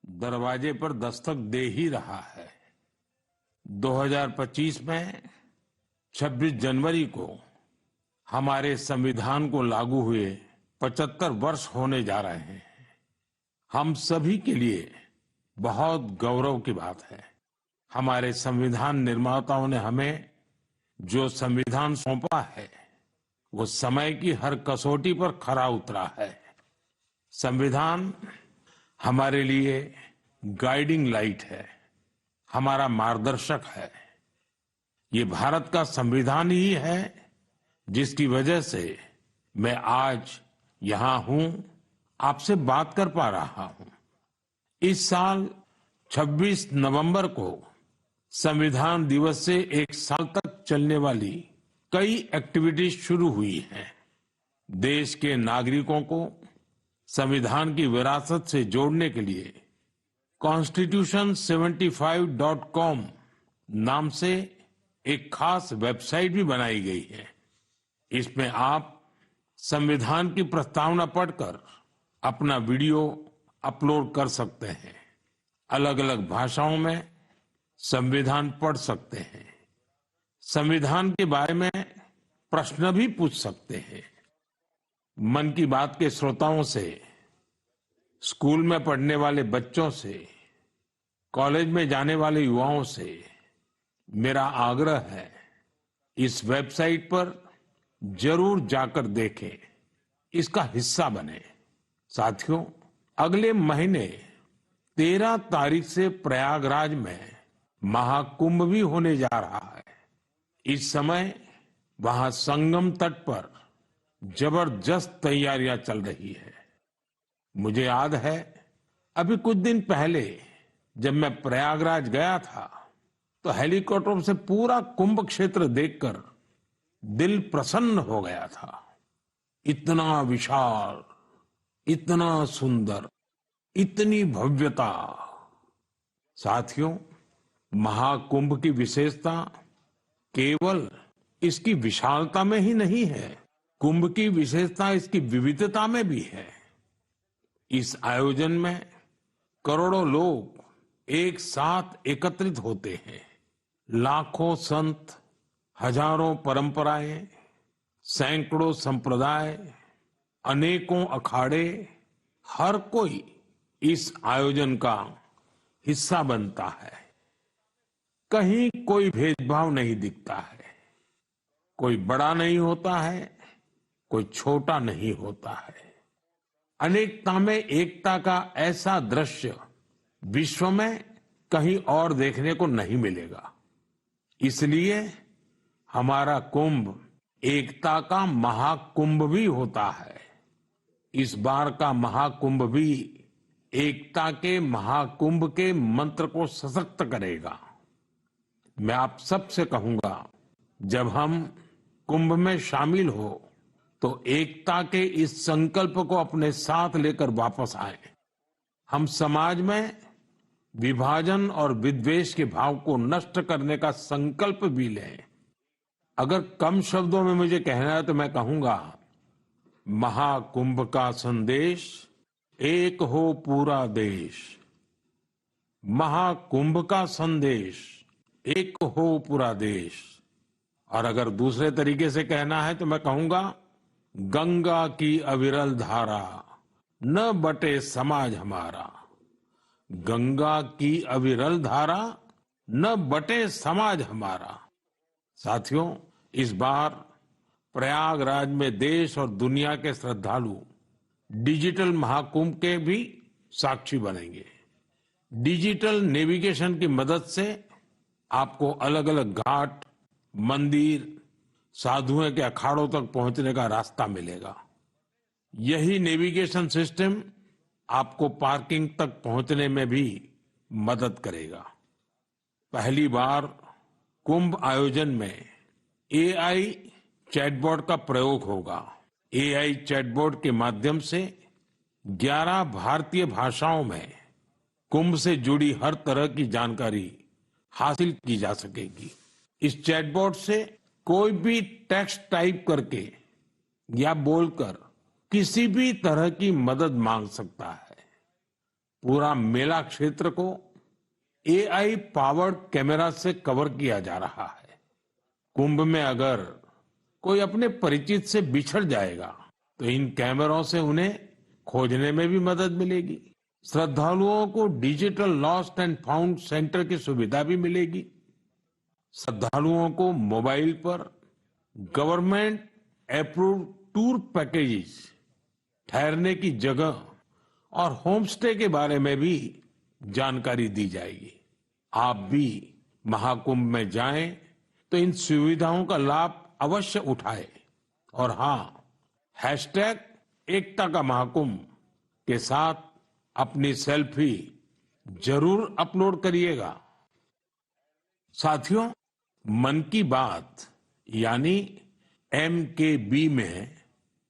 दरवाजे पर दस्तक दे ही रहा है। 2025 में 26 जनवरी को हमारे संविधान को लागू हुए 75 वर्ष होने जा रहे हैं। हम सभी के लिए बहुत गौरव की बात है। हमारे संविधान निर्माताओं ने हमें जो संविधान सौंपा है वो समय की हर कसौटी पर खरा उतरा है। संविधान हमारे लिए गाइडिंग लाइट है, हमारा मार्गदर्शक है। ये भारत का संविधान ही है जिसकी वजह से मैं आज यहां हूं, आपसे बात कर पा रहा हूं। इस साल 26 नवंबर को संविधान दिवस से एक साल तक चलने वाली कई एक्टिविटीज शुरू हुई हैं। देश के नागरिकों को संविधान की विरासत से जोड़ने के लिए constitution75.com नाम से एक खास वेबसाइट भी बनाई गई है। इसमें आप संविधान की प्रस्तावना पढ़कर अपना वीडियो अपलोड कर सकते हैं। अलग अलग भाषाओं में संविधान पढ़ सकते हैं। संविधान के बारे में प्रश्न भी पूछ सकते हैं। मन की बात के श्रोताओं से, स्कूल में पढ़ने वाले बच्चों से, कॉलेज में जाने वाले युवाओं से मेरा आग्रह है, इस वेबसाइट पर जरूर जाकर देखें, इसका हिस्सा बने। साथियों, अगले महीने 13 तारीख से प्रयागराज में महाकुंभ भी होने जा रहा है। इस समय वहां संगम तट पर जबरदस्त तैयारियां चल रही है। मुझे याद है, अभी कुछ दिन पहले जब मैं प्रयागराज गया था तो हेलीकॉप्टर से पूरा कुंभ क्षेत्र देखकर दिल प्रसन्न हो गया था। इतना विशाल, इतना सुंदर, इतनी भव्यता। साथियों, महाकुंभ की विशेषता केवल इसकी विशालता में ही नहीं है, कुंभ की विशेषता इसकी विविधता में भी है। इस आयोजन में करोड़ों लोग एक साथ एकत्रित होते हैं। लाखों संत, हजारों परंपराएं, सैकड़ों संप्रदाय, अनेकों अखाड़े, हर कोई इस आयोजन का हिस्सा बनता है। कहीं कोई भेदभाव नहीं दिखता है। कोई बड़ा नहीं होता है, कोई छोटा नहीं होता है। अनेकता में एकता का ऐसा दृश्य विश्व में कहीं और देखने को नहीं मिलेगा। इसलिए हमारा कुंभ एकता का महाकुंभ भी होता है। इस बार का महाकुंभ भी एकता के महाकुंभ के मंत्र को सशक्त करेगा। मैं आप सबसे कहूंगा, जब हम कुंभ में शामिल हो तो एकता के इस संकल्प को अपने साथ लेकर वापस आए। हम समाज में विभाजन और विद्वेष के भाव को नष्ट करने का संकल्प भी लें। अगर कम शब्दों में मुझे कहना है तो मैं कहूंगा, महाकुंभ का संदेश, एक हो पूरा देश। महाकुंभ का संदेश, एक हो पूरा देश। और अगर दूसरे तरीके से कहना है तो मैं कहूंगा, गंगा की अविरल धारा, न बटे समाज हमारा। गंगा की अविरल धारा, न बटे समाज हमारा। साथियों, इस बार प्रयागराज में देश और दुनिया के श्रद्धालु डिजिटल महाकुंभ के भी साक्षी बनेंगे। डिजिटल नेविगेशन की मदद से आपको अलग अलग घाट, मंदिर, साधुओं के अखाड़ों तक पहुंचने का रास्ता मिलेगा। यही नेविगेशन सिस्टम आपको पार्किंग तक पहुंचने में भी मदद करेगा। पहली बार कुंभ आयोजन में एआई चैटबॉट का प्रयोग होगा। एआई चैटबॉट के माध्यम से 11 भारतीय भाषाओं में कुंभ से जुड़ी हर तरह की जानकारी हासिल की जा सकेगी। इस चैटबॉट से कोई भी टेक्स्ट टाइप करके या बोलकर किसी भी तरह की मदद मांग सकता है। पूरा मेला क्षेत्र को एआई पावर्ड कैमरा से कवर किया जा रहा है। कुंभ में अगर कोई अपने परिचित से बिछड़ जाएगा तो इन कैमरों से उन्हें खोजने में भी मदद मिलेगी। श्रद्धालुओं को digital lost and found centre की सुविधा भी मिलेगी। श्रद्धालुओं को मोबाइल पर गवर्नमेंट अप्रूव्ड टूर पैकेजेस, ठहरने की जगह और होम स्टे के बारे में भी जानकारी दी जाएगी। आप भी महाकुंभ में जाएं तो इन सुविधाओं का लाभ अवश्य उठाएं और हाँ, हैशटैग एकता का महाकुंभ के साथ अपनी सेल्फी जरूर अपलोड करिएगा। साथियों, मन की बात यानी MKB में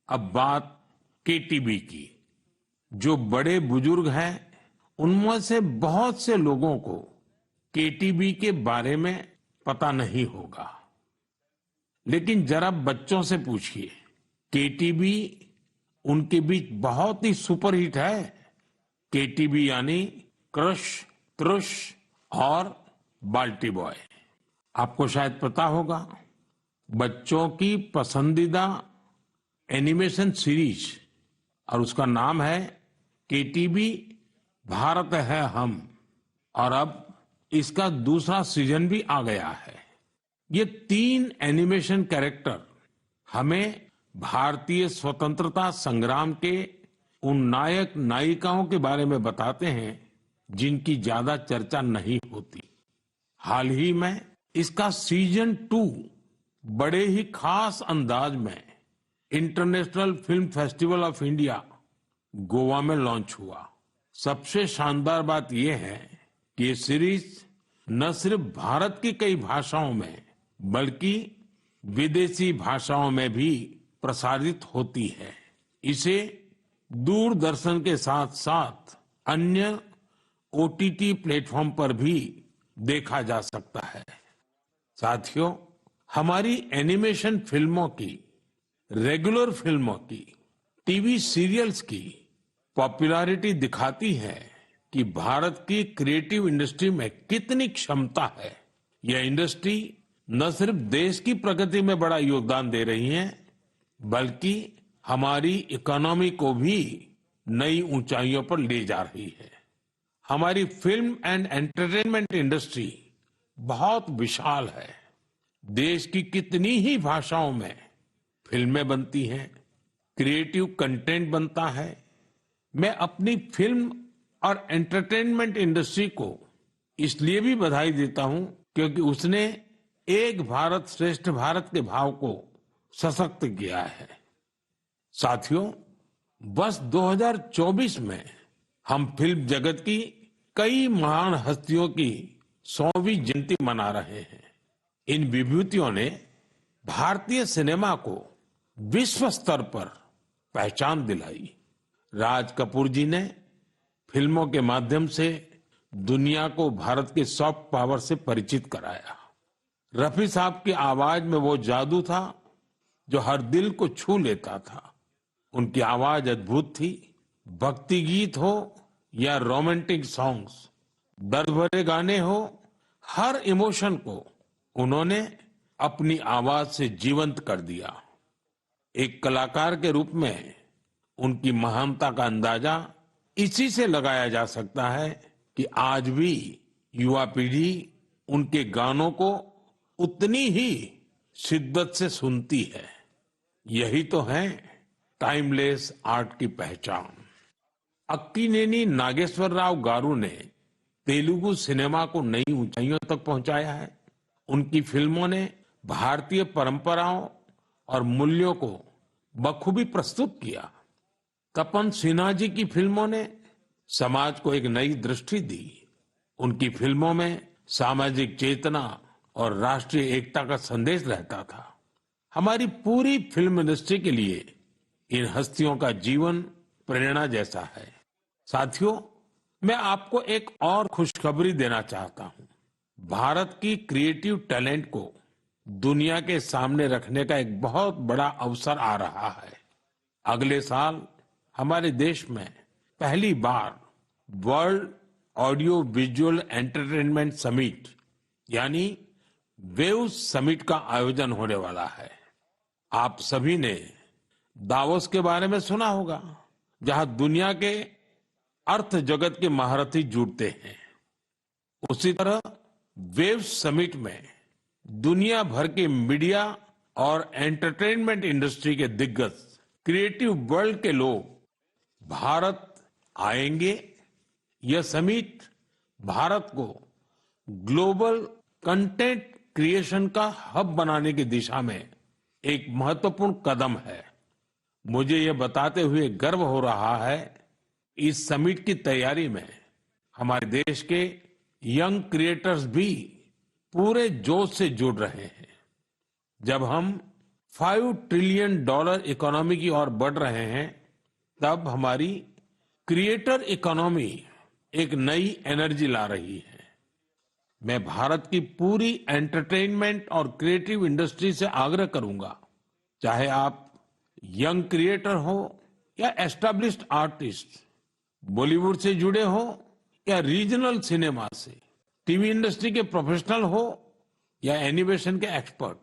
अब बात KTB की। जो बड़े बुजुर्ग हैं उनमें से बहुत से लोगों को KTB के बारे में पता नहीं होगा, लेकिन जरा बच्चों से पूछिए। KTB उनके बीच बहुत ही सुपरहिट है। KTB यानी क्रश, त्रुश और बाल्टी बॉय। आपको शायद पता होगा, बच्चों की पसंदीदा एनिमेशन सीरीज और उसका नाम है KTB भारत है हम, और अब इसका दूसरा सीजन भी आ गया है। ये 3 एनिमेशन कैरेक्टर हमें भारतीय स्वतंत्रता संग्राम के उन नायक नायिकाओं के बारे में बताते हैं जिनकी ज्यादा चर्चा नहीं होती। हाल ही में इसका सीजन 2 बड़े ही खास अंदाज में international film festival of India Goa में लॉन्च हुआ। सबसे शानदार बात यह है कि ये सीरीज न सिर्फ भारत की कई भाषाओं में बल्कि विदेशी भाषाओं में भी प्रसारित होती है। इसे दूरदर्शन के साथ साथ अन्य OTT प्लेटफॉर्म पर भी देखा जा सकता है। साथियों, हमारी एनिमेशन फिल्मों की, रेगुलर फिल्मों की, टीवी सीरियल्स की पॉपुलैरिटी दिखाती है कि भारत की क्रिएटिव इंडस्ट्री में कितनी क्षमता है। यह इंडस्ट्री न सिर्फ देश की प्रगति में बड़ा योगदान दे रही है, बल्कि हमारी इकोनॉमी को भी नई ऊंचाइयों पर ले जा रही है। हमारी फिल्म एंड एंटरटेनमेंट इंडस्ट्री बहुत विशाल है। देश की कितनी ही भाषाओं में फिल्में बनती हैं, क्रिएटिव कंटेंट बनता है। मैं अपनी फिल्म और एंटरटेनमेंट इंडस्ट्री को इसलिए भी बधाई देता हूं क्योंकि उसने एक भारत श्रेष्ठ भारत के भाव को सशक्त किया है। साथियों, वर्ष 2024 में हम फिल्म जगत की कई महान हस्तियों की 100वीं जयंती मना रहे हैं। इन विभूतियों ने भारतीय सिनेमा को विश्व स्तर पर पहचान दिलाई। राज कपूर जी ने फिल्मों के माध्यम से दुनिया को भारत के सॉफ्ट पावर से परिचित कराया। रफी साहब की आवाज में वो जादू था जो हर दिल को छू लेता था। उनकी आवाज अद्भुत थी। भक्ति गीत हो या रोमांटिक सॉन्ग्स, दर्द भरे गाने हो, हर इमोशन को उन्होंने अपनी आवाज से जीवंत कर दिया। एक कलाकार के रूप में उनकी महानता का अंदाजा इसी से लगाया जा सकता है कि आज भी युवा पीढ़ी उनके गानों को उतनी ही शिद्दत से सुनती है। यही तो है टाइमलेस आर्ट की पहचान। अक्कीनेनी नागेश्वर राव गारू ने तेलुगु सिनेमा को नई ऊंचाइयों तक पहुंचाया है। उनकी फिल्मों ने भारतीय परंपराओं और मूल्यों को बखूबी प्रस्तुत किया। तपन सिन्हा जी की फिल्मों ने समाज को एक नई दृष्टि दी। उनकी फिल्मों में सामाजिक चेतना और राष्ट्रीय एकता का संदेश रहता था। हमारी पूरी फिल्म इंडस्ट्री के लिए इन हस्तियों का जीवन प्रेरणा जैसा है। साथियों, मैं आपको एक और खुशखबरी देना चाहता हूं। भारत की क्रिएटिव टैलेंट को दुनिया के सामने रखने का एक बहुत बड़ा अवसर आ रहा है। अगले साल हमारे देश में पहली बार world audio visual entertainment summit यानी वेव समिट का आयोजन होने वाला है। आप सभी ने दावोस के बारे में सुना होगा, जहां दुनिया के अर्थ जगत के महारथी जुटते हैं। उसी तरह वेव समिट में दुनिया भर के मीडिया और एंटरटेनमेंट इंडस्ट्री के दिग्गज क्रिएटिव वर्ल्ड के लोग भारत आएंगे। यह समिट भारत को ग्लोबल कंटेंट क्रिएशन का हब बनाने की दिशा में एक महत्वपूर्ण कदम है। मुझे यह बताते हुए गर्व हो रहा है, इस समिट की तैयारी में हमारे देश के यंग क्रिएटर्स भी पूरे जोश से जुड़ रहे हैं। जब हम $5 ट्रिलियन इकोनॉमी की ओर बढ़ रहे हैं, तब हमारी क्रिएटर इकोनॉमी एक नई एनर्जी ला रही है। मैं भारत की पूरी एंटरटेनमेंट और क्रिएटिव इंडस्ट्री से आग्रह करूंगा, चाहे आप यंग क्रिएटर हो या एस्टैब्लिश्ड आर्टिस्ट, बॉलीवुड से जुड़े हो या रीजनल सिनेमा से, टीवी इंडस्ट्री के प्रोफेशनल हो या एनिमेशन के एक्सपर्ट,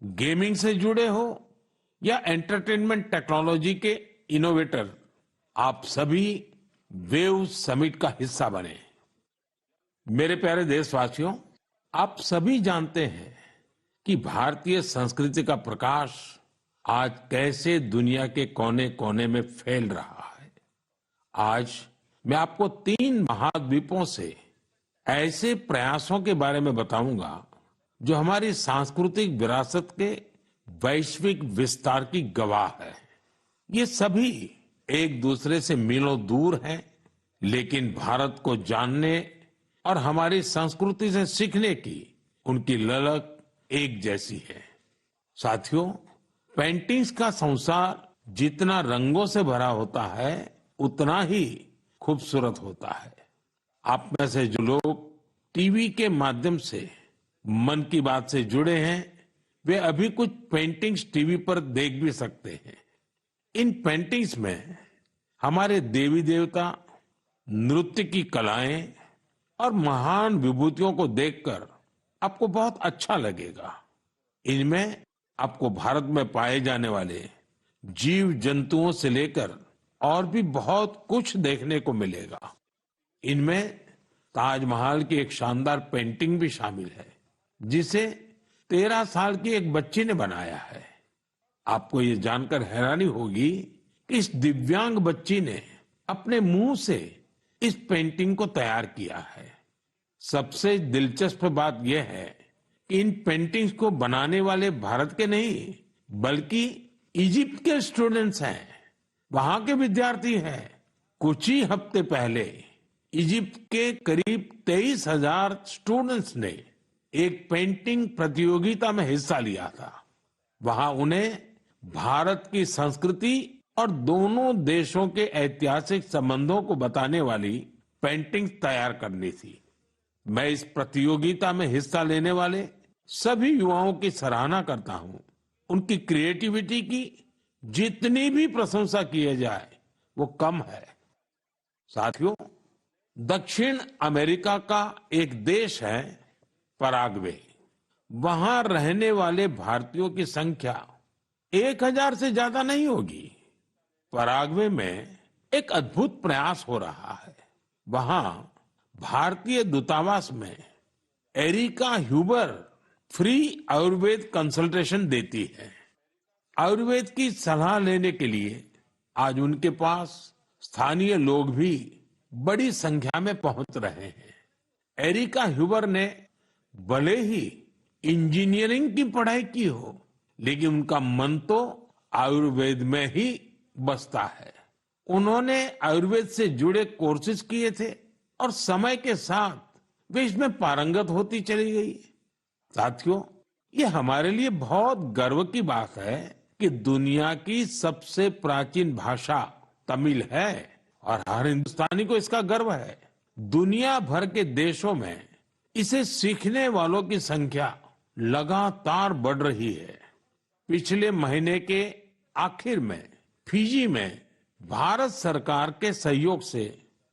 गेमिंग से जुड़े हो या एंटरटेनमेंट टेक्नोलॉजी के इनोवेटर, आप सभी वेव समिट का हिस्सा बने। मेरे प्यारे देशवासियों, आप सभी जानते हैं कि भारतीय संस्कृति का प्रकाश आज कैसे दुनिया के कोने कोने में फैल रहा है। आज मैं आपको 3 महाद्वीपों से ऐसे प्रयासों के बारे में बताऊंगा जो हमारी सांस्कृतिक विरासत के वैश्विक विस्तार की गवाह है। ये सभी एक दूसरे से मीलों दूर हैं, लेकिन भारत को जानने और हमारी संस्कृति से सीखने की उनकी ललक एक जैसी है। साथियों, पेंटिंग्स का संसार जितना रंगों से भरा होता है, उतना ही खूबसूरत होता है। आप में से जो लोग टीवी के माध्यम से मन की बात से जुड़े हैं, वे अभी कुछ पेंटिंग्स टीवी पर देख भी सकते हैं। इन पेंटिंग्स में हमारे देवी देवता, नृत्य की कलाएं और महान विभूतियों को देखकर आपको बहुत अच्छा लगेगा। इनमें आपको भारत में पाए जाने वाले जीव जंतुओं से लेकर और भी बहुत कुछ देखने को मिलेगा। इनमें ताजमहल की एक शानदार पेंटिंग भी शामिल है, जिसे 13 साल की एक बच्ची ने बनाया है। आपको ये जानकर हैरानी होगी कि इस दिव्यांग बच्ची ने अपने मुंह से इस पेंटिंग को तैयार किया है। सबसे दिलचस्प बात यह है कि इन पेंटिंग्स को बनाने वाले भारत के नहीं, बल्कि इजिप्ट के स्टूडेंट्स हैं, वहां के विद्यार्थी हैं। कुछ ही हफ्ते पहले इजिप्ट के करीब 23,000 स्टूडेंट्स ने एक पेंटिंग प्रतियोगिता में हिस्सा लिया था। वहां उन्हें भारत की संस्कृति और दोनों देशों के ऐतिहासिक संबंधों को बताने वाली पेंटिंग तैयार करनी थी। मैं इस प्रतियोगिता में हिस्सा लेने वाले सभी युवाओं की सराहना करता हूं। उनकी क्रिएटिविटी की जितनी भी प्रशंसा की जाए वो कम है। साथियों, दक्षिण अमेरिका का एक देश है पराग्वे। वहां रहने वाले भारतीयों की संख्या 1,000 से ज्यादा नहीं होगी। पराग्वे में एक अद्भुत प्रयास हो रहा है। वहां भारतीय दूतावास में Erica Huber free ayurveda consultation देती है। आयुर्वेद की सलाह लेने के लिए आज उनके पास स्थानीय लोग भी बड़ी संख्या में पहुंच रहे हैं। एरिका ह्यूबर ने भले ही इंजीनियरिंग की पढ़ाई की हो, लेकिन उनका मन तो आयुर्वेद में ही बसता है। उन्होंने आयुर्वेद से जुड़े कोर्सेज किए थे और समय के साथ वे इसमें पारंगत होती चली गई। साथियों, ये हमारे लिए बहुत गर्व की बात है कि दुनिया की सबसे प्राचीन भाषा तमिल है और हर हिंदुस्तानी को इसका गर्व है। दुनिया भर के देशों में इसे सीखने वालों की संख्या लगातार बढ़ रही है। पिछले महीने के आखिर में फिजी में भारत सरकार के सहयोग से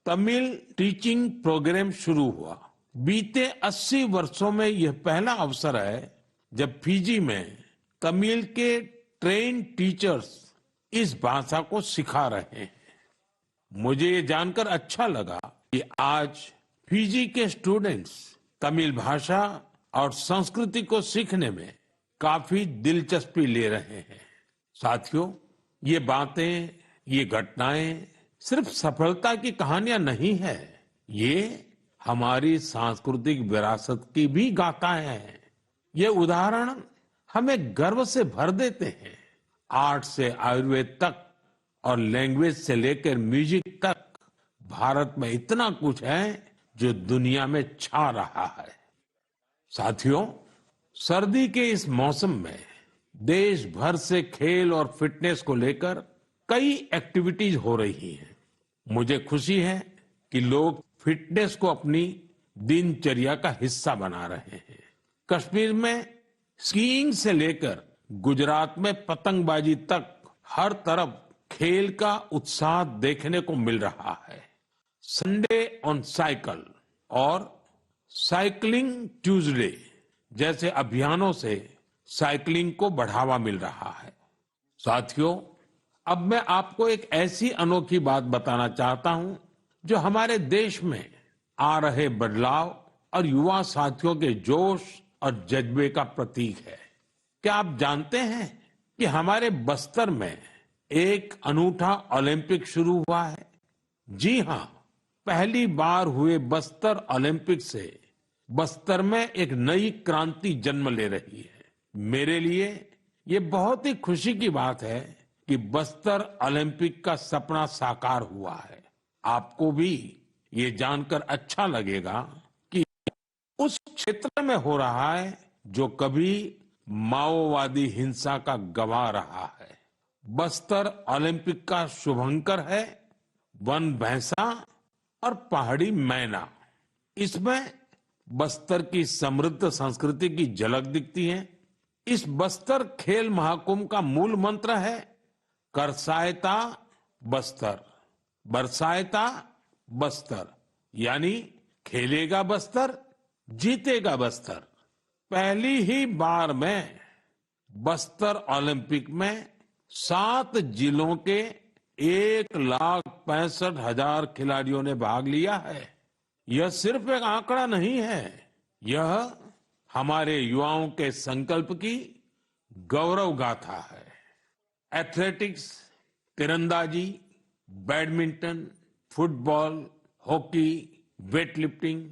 तमिल टीचिंग प्रोग्राम शुरू हुआ। बीते 80 वर्षों में यह पहला अवसर है जब फिजी में तमिल के ट्रेन टीचर्स इस भाषा को सिखा रहे हैं। मुझे ये जानकर अच्छा लगा कि आज फिजी के स्टूडेंट्स तमिल भाषा और संस्कृति को सीखने में काफी दिलचस्पी ले रहे हैं। साथियों, ये बातें, ये घटनाएं सिर्फ सफलता की कहानियां नहीं है, ये हमारी सांस्कृतिक विरासत की भी गाथाएं हैं। ये उदाहरण हमें गर्व से भर देते हैं। आर्ट से आयुर्वेद तक और लैंग्वेज से लेकर म्यूजिक तक भारत में इतना कुछ है जो दुनिया में छा रहा है। साथियों, सर्दी के इस मौसम में देश भर से खेल और फिटनेस को लेकर कई एक्टिविटीज हो रही हैं। मुझे खुशी है कि लोग फिटनेस को अपनी दिनचर्या का हिस्सा बना रहे हैं। कश्मीर में स्कीइंग से लेकर गुजरात में पतंगबाजी तक हर तरफ खेल का उत्साह देखने को मिल रहा है। संडे ऑन साइकिल और साइकिलिंग ट्यूसडे जैसे अभियानों से साइकिलिंग को बढ़ावा मिल रहा है। साथियों, अब मैं आपको एक ऐसी अनोखी बात बताना चाहता हूं जो हमारे देश में आ रहे बदलाव और युवा साथियों के जोश और जज्बे का प्रतीक है। क्या आप जानते हैं कि हमारे बस्तर में एक अनूठा ओलंपिक शुरू हुआ है? जी हां, पहली बार हुए बस्तर ओलंपिक से बस्तर में एक नई क्रांति जन्म ले रही है। मेरे लिए ये बहुत ही खुशी की बात है कि बस्तर ओलंपिक का सपना साकार हुआ है। आपको भी ये जानकर अच्छा लगेगा कि उस क्षेत्र में हो रहा है जो कभी माओवादी हिंसा का गवाह रहा है। बस्तर ओलंपिक का शुभंकर है वन भैंसा और पहाड़ी मैना। इसमें बस्तर की समृद्ध संस्कृति की झलक दिखती है। इस बस्तर खेल महाकुंभ का मूल मंत्र है करसायता बस्तर, बरसायता बस्तर, यानी खेलेगा बस्तर, जीतेगा बस्तर। पहली ही बार में बस्तर ओलंपिक में 7 जिलों के 1,65,000 खिलाड़ियों ने भाग लिया है। यह सिर्फ एक आंकड़ा नहीं है, यह हमारे युवाओं के संकल्प की गौरव गाथा है। एथलेटिक्स, तीरंदाजी, badminton, football, hockey, weightlifting,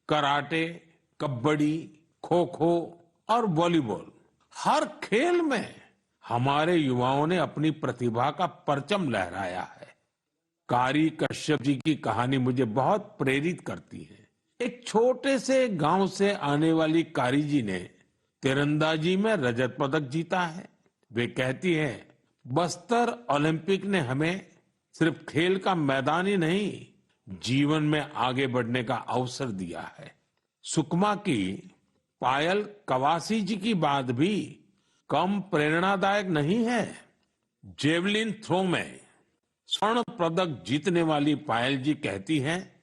karate, kabaddi, kho kho और वॉलीबॉल, हर खेल में हमारे युवाओं ने अपनी प्रतिभा का परचम लहराया है। कारी कश्यप जी की कहानी मुझे बहुत प्रेरित करती है। एक छोटे से गांव से आने वाली कारी जी ने तीरंदाजी में रजत पदक जीता है। वे कहती है, बस्तर ओलंपिक ने हमें सिर्फ खेल का मैदान ही नहीं, जीवन में आगे बढ़ने का अवसर दिया है। सुकमा की पायल कवासी जी की बात भी कम प्रेरणादायक नहीं है। जेवलिन थ्रो में स्वर्ण पदक जीतने वाली पायल जी कहती हैं,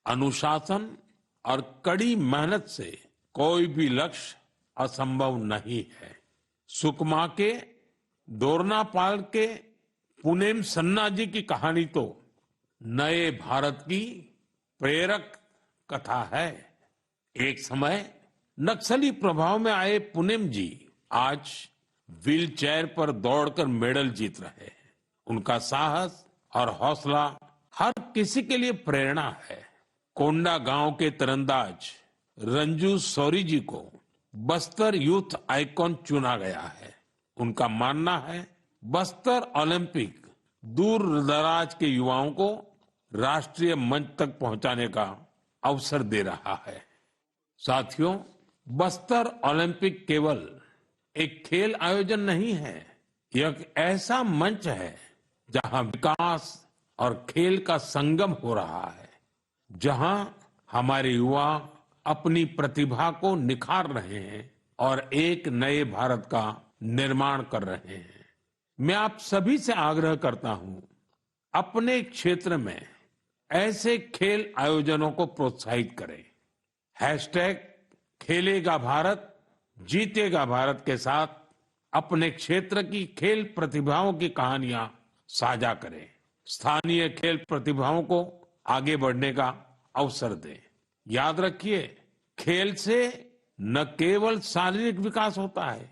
अनुशासन और कड़ी मेहनत से कोई भी लक्ष्य असंभव नहीं है। सुकमा के दोरनापाल के पुनेम सन्ना जी की कहानी तो नए भारत की प्रेरक कथा है। एक समय नक्सली प्रभाव में आए पुनेम जी आज व्हील चेयर पर दौड़कर मेडल जीत रहे हैं। उनका साहस और हौसला हर किसी के लिए प्रेरणा है। कोंडा गांव के तीरंदाज रंजू सौरी जी को बस्तर यूथ आइकॉन चुना गया है। उनका मानना है, बस्तर ओलंपिक दूर दराज के युवाओं को राष्ट्रीय मंच तक पहुंचाने का अवसर दे रहा है। साथियों, बस्तर ओलंपिक केवल एक खेल आयोजन नहीं है, यह एक ऐसा मंच है जहां विकास और खेल का संगम हो रहा है, जहां हमारे युवा अपनी प्रतिभा को निखार रहे हैं और एक नए भारत का निर्माण कर रहे हैं। मैं आप सभी से आग्रह करता हूं, अपने क्षेत्र में ऐसे खेल आयोजनों को प्रोत्साहित करें। हैशटैग खेलेगा भारत जीतेगा भारत के साथ अपने क्षेत्र की खेल प्रतिभाओं की कहानियां साझा करें। स्थानीय खेल प्रतिभाओं को आगे बढ़ने का अवसर दें। याद रखिए, खेल से न केवल शारीरिक विकास होता है,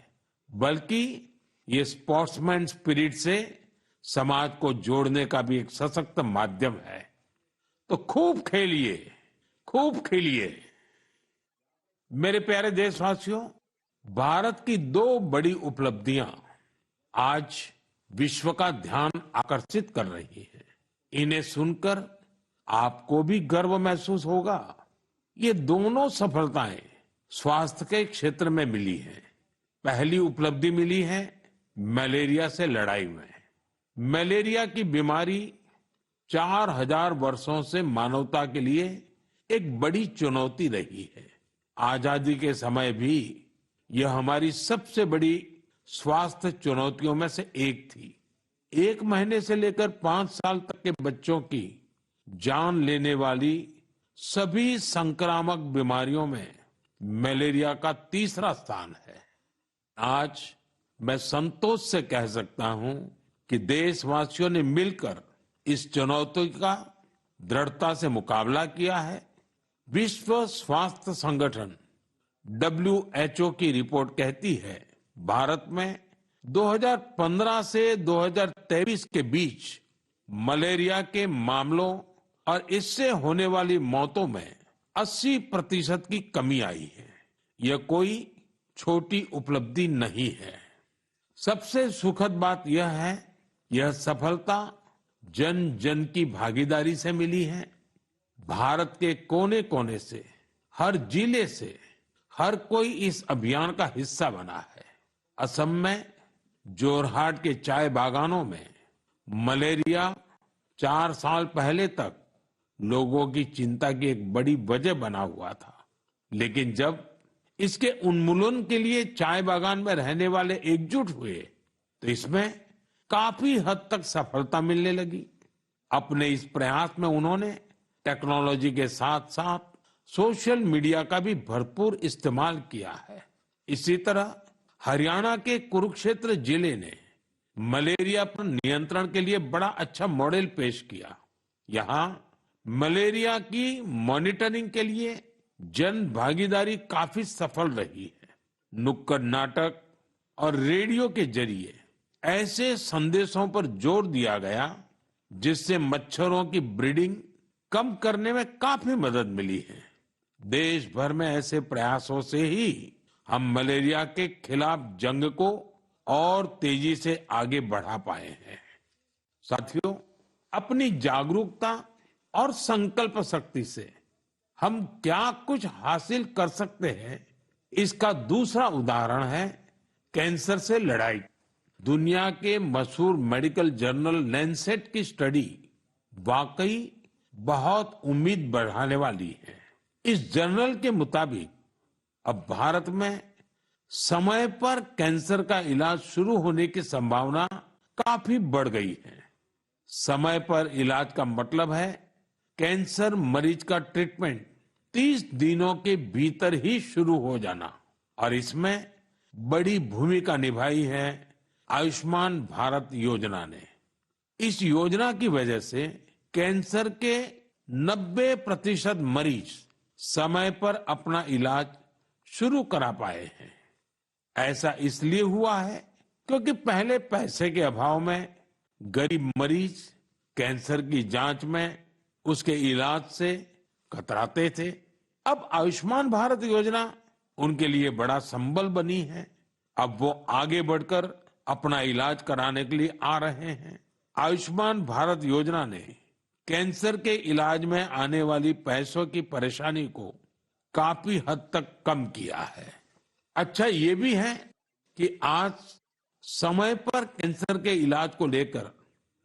बल्कि ये स्पोर्ट्समैन स्पिरिट से समाज को जोड़ने का भी एक सशक्त माध्यम है। तो खूब खेलिए, खूब खेलिए। मेरे प्यारे देशवासियों, भारत की 2 बड़ी उपलब्धियां आज विश्व का ध्यान आकर्षित कर रही है। इन्हें सुनकर आपको भी गर्व महसूस होगा। ये दोनों सफलताएं स्वास्थ्य के क्षेत्र में मिली हैं। पहली उपलब्धि मिली है मलेरिया से लड़ाई में। मलेरिया की बीमारी 4000 वर्षों से मानवता के लिए एक बड़ी चुनौती रही है। आजादी के समय भी यह हमारी सबसे बड़ी स्वास्थ्य चुनौतियों में से एक थी। 1 महीने से लेकर 5 साल तक के बच्चों की जान लेने वाली सभी संक्रामक बीमारियों में मलेरिया का तीसरा स्थान है। आज मैं संतोष से कह सकता हूं कि देशवासियों ने मिलकर इस चुनौती का दृढ़ता से मुकाबला किया है। विश्व स्वास्थ्य संगठन WHO की रिपोर्ट कहती है, भारत में 2015 से 2023 के बीच मलेरिया के मामलों और इससे होने वाली मौतों में 80% की कमी आई है। यह कोई छोटी उपलब्धि नहीं है। सबसे सुखद बात यह है, यह सफलता जन जन की भागीदारी से मिली है। भारत के कोने कोने से, हर जिले से हर कोई इस अभियान का हिस्सा बना है। असम में जोरहाट के चाय बागानों में मलेरिया 4 साल पहले तक लोगों की चिंता की एक बड़ी वजह बना हुआ था, लेकिन जब इसके उन्मूलन के लिए चाय बागान में रहने वाले एकजुट हुए तो इसमें काफी हद तक सफलता मिलने लगी। अपने इस प्रयास में उन्होंने टेक्नोलॉजी के साथ साथ सोशल मीडिया का भी भरपूर इस्तेमाल किया है। इसी तरह हरियाणा के कुरुक्षेत्र जिले ने मलेरिया पर नियंत्रण के लिए बड़ा अच्छा मॉडल पेश किया। यहाँ मलेरिया की मॉनिटरिंग के लिए जन भागीदारी काफी सफल रही है। नुक्कड़ नाटक और रेडियो के जरिए ऐसे संदेशों पर जोर दिया गया जिससे मच्छरों की ब्रीडिंग कम करने में काफी मदद मिली है। देश भर में ऐसे प्रयासों से ही हम मलेरिया के खिलाफ जंग को और तेजी से आगे बढ़ा पाए हैं। साथियों, अपनी जागरूकता और संकल्प शक्ति से हम क्या कुछ हासिल कर सकते हैं, इसका दूसरा उदाहरण है कैंसर से लड़ाई। दुनिया के मशहूर मेडिकल जर्नल लैंसेट की स्टडी वाकई बहुत उम्मीद बढ़ाने वाली है। इस जर्नल के मुताबिक अब भारत में समय पर कैंसर का इलाज शुरू होने की संभावना काफी बढ़ गई है। समय पर इलाज का मतलब है कैंसर मरीज का ट्रीटमेंट 30 दिनों के भीतर ही शुरू हो जाना। और इसमें बड़ी भूमिका निभाई है आयुष्मान भारत योजना ने। इस योजना की वजह से कैंसर के 90% मरीज समय पर अपना इलाज शुरू करा पाए हैं। ऐसा इसलिए हुआ है क्योंकि पहले पैसे के अभाव में गरीब मरीज कैंसर की जांच में, उसके इलाज से कतराते थे। अब आयुष्मान भारत योजना उनके लिए बड़ा संबल बनी है। अब वो आगे बढ़कर अपना इलाज कराने के लिए आ रहे हैं। आयुष्मान भारत योजना ने कैंसर के इलाज में आने वाली पैसों की परेशानी को काफी हद तक कम किया है। अच्छा ये भी है कि आज समय पर कैंसर के इलाज को लेकर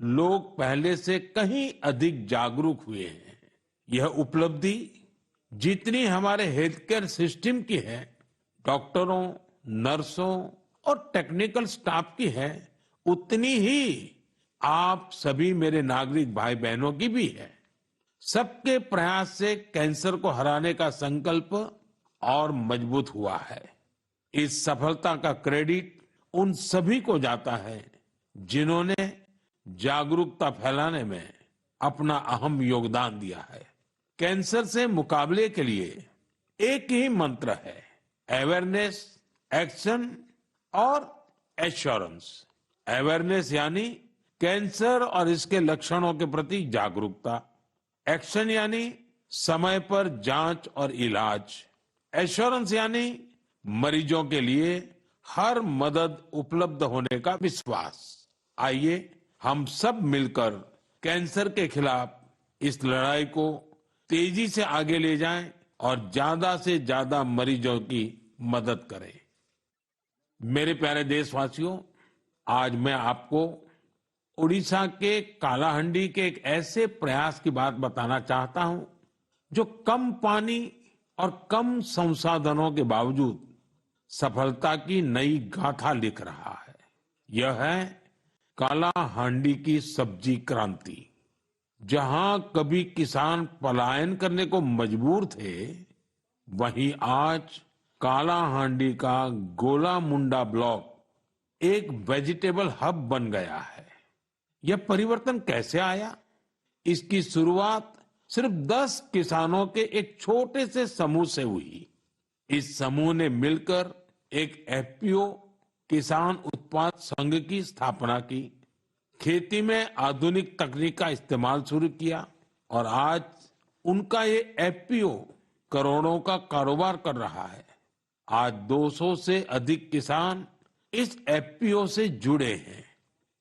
लोग पहले से कहीं अधिक जागरूक हुए हैं। यह उपलब्धि जितनी हमारे हेल्थ केयर सिस्टम की है, डॉक्टरों, नर्सों और टेक्निकल स्टाफ की है, उतनी ही आप सभी मेरे नागरिक भाई बहनों की भी है। सबके प्रयास से कैंसर को हराने का संकल्प और मजबूत हुआ है। इस सफलता का क्रेडिट उन सभी को जाता है जिन्होंने जागरूकता फैलाने में अपना अहम योगदान दिया है। कैंसर से मुकाबले के लिए एक ही मंत्र है, अवेयरनेस, एक्शन और एश्योरेंस। अवेयरनेस यानी कैंसर और इसके लक्षणों के प्रति जागरूकता, एक्शन यानी समय पर जांच और इलाज, एश्योरेंस यानी मरीजों के लिए हर मदद उपलब्ध होने का विश्वास। आइए हम सब मिलकर कैंसर के खिलाफ इस लड़ाई को तेजी से आगे ले जाएं और ज्यादा से ज्यादा मरीजों की मदद करें। मेरे प्यारे देशवासियों, आज मैं आपको उड़ीसा के कालाहांडी के एक ऐसे प्रयास की बात बताना चाहता हूं जो कम पानी और कम संसाधनों के बावजूद सफलता की नई गाथा लिख रहा है। यह है कालाहांडी की सब्जी क्रांति। जहां कभी किसान पलायन करने को मजबूर थे, वहीं आज कालाहांडी का गोला मुंडा ब्लॉक एक वेजिटेबल हब बन गया है। यह परिवर्तन कैसे आया? इसकी शुरुआत सिर्फ 10 किसानों के एक छोटे से समूह से हुई। इस समूह ने मिलकर एक एफपीओ किसान उत्पाद संघ की स्थापना की, खेती में आधुनिक तकनीक का इस्तेमाल शुरू किया और आज उनका ये एफपीओ करोड़ों का कारोबार कर रहा है। आज 200 से अधिक किसान इस एफपीओ से जुड़े हैं,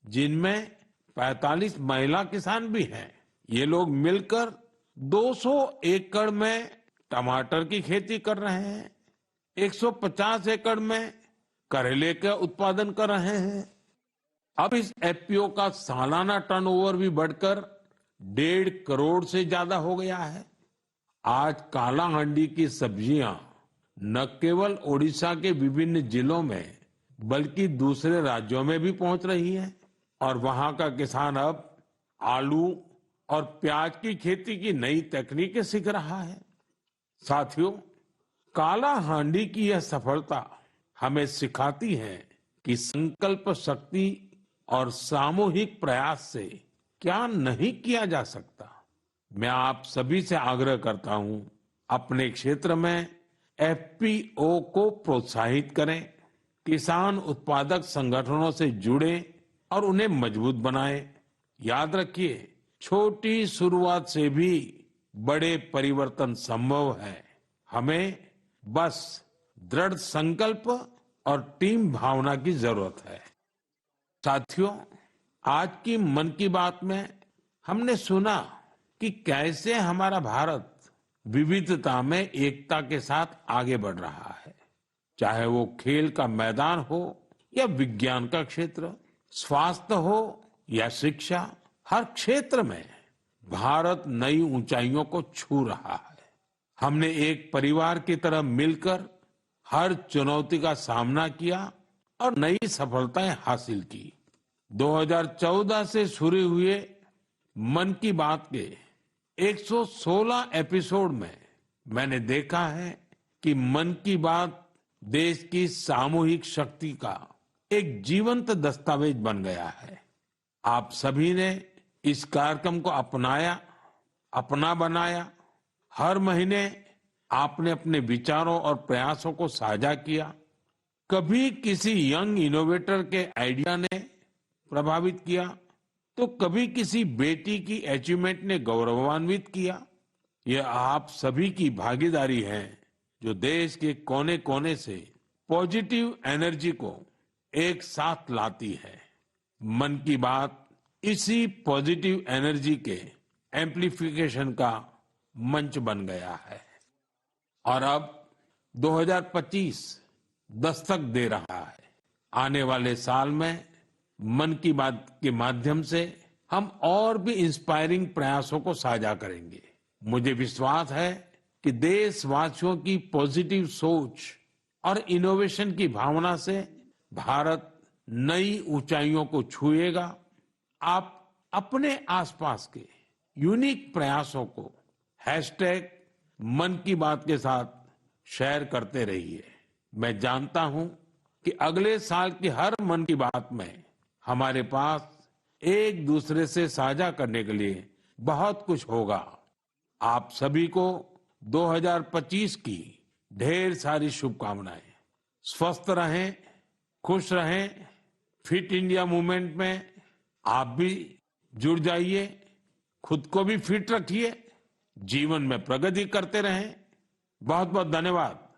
जिनमें 45 महिला किसान भी हैं। ये लोग मिलकर 200 एकड़ में टमाटर की खेती कर रहे हैं, 150 एकड़ में करेले का उत्पादन कर रहे हैं। अब इस एफपीओ का सालाना टर्नओवर भी बढ़कर 1.5 करोड़ से ज्यादा हो गया है। आज कालाहांडी की सब्जियां न केवल ओडिशा के विभिन्न जिलों में बल्कि दूसरे राज्यों में भी पहुंच रही है और वहां का किसान अब आलू और प्याज की खेती की नई तकनीकें सीख रहा है। साथियों, कालाहांडी की यह सफलता हमें सिखाती है कि संकल्प शक्ति और सामूहिक प्रयास से क्या नहीं किया जा सकता। मैं आप सभी से आग्रह करता हूं, अपने क्षेत्र में एफपीओ को प्रोत्साहित करें, किसान उत्पादक संगठनों से जुड़े और उन्हें मजबूत बनाएं। याद रखिए, छोटी शुरुआत से भी बड़े परिवर्तन संभव है। हमें बस दृढ़ संकल्प और टीम भावना की जरूरत है। साथियों, आज की मन की बात में हमने सुना कि कैसे हमारा भारत विविधता में एकता के साथ आगे बढ़ रहा है। चाहे वो खेल का मैदान हो या विज्ञान का क्षेत्र, स्वास्थ्य हो या शिक्षा, हर क्षेत्र में भारत नई ऊंचाइयों को छू रहा है। हमने एक परिवार की तरह मिलकर हर चुनौती का सामना किया और नई सफलताएं हासिल की। 2014 से शुरू हुए मन की बात के 116 एपिसोड में मैंने देखा है कि मन की बात देश की सामूहिक शक्ति का एक जीवंत दस्तावेज बन गया है। आप सभी ने इस कार्यक्रम को अपनाया, अपना बनाया। हर महीने आपने अपने विचारों और प्रयासों को साझा किया। कभी किसी यंग इनोवेटर के आइडिया ने प्रभावित किया, तो कभी किसी बेटी की अचीवमेंट ने गौरवान्वित किया। यह आप सभी की भागीदारी है जो देश के कोने कोने से पॉजिटिव एनर्जी को एक साथ लाती है। मन की बात इसी पॉजिटिव एनर्जी के एम्प्लीफिकेशन का मंच बन गया है। और अब 2025 दस्तक दे रहा है। आने वाले साल में मन की बात के माध्यम से हम और भी इंस्पायरिंग प्रयासों को साझा करेंगे। मुझे विश्वास है कि देशवासियों की पॉजिटिव सोच और इनोवेशन की भावना से भारत नई ऊंचाइयों को छुएगा। आप अपने आसपास के यूनिक प्रयासों को हैशटैग मन की बात के साथ शेयर करते रहिए। मैं जानता हूं कि अगले साल की हर मन की बात में हमारे पास एक दूसरे से साझा करने के लिए बहुत कुछ होगा। आप सभी को 2025 की ढेर सारी शुभकामनाएं। स्वस्थ रहें, खुश रहें। फिट इंडिया मूवमेंट में आप भी जुड़ जाइए, खुद को भी फिट रखिए, जीवन में प्रगति करते रहें। बहुत बहुत धन्यवाद।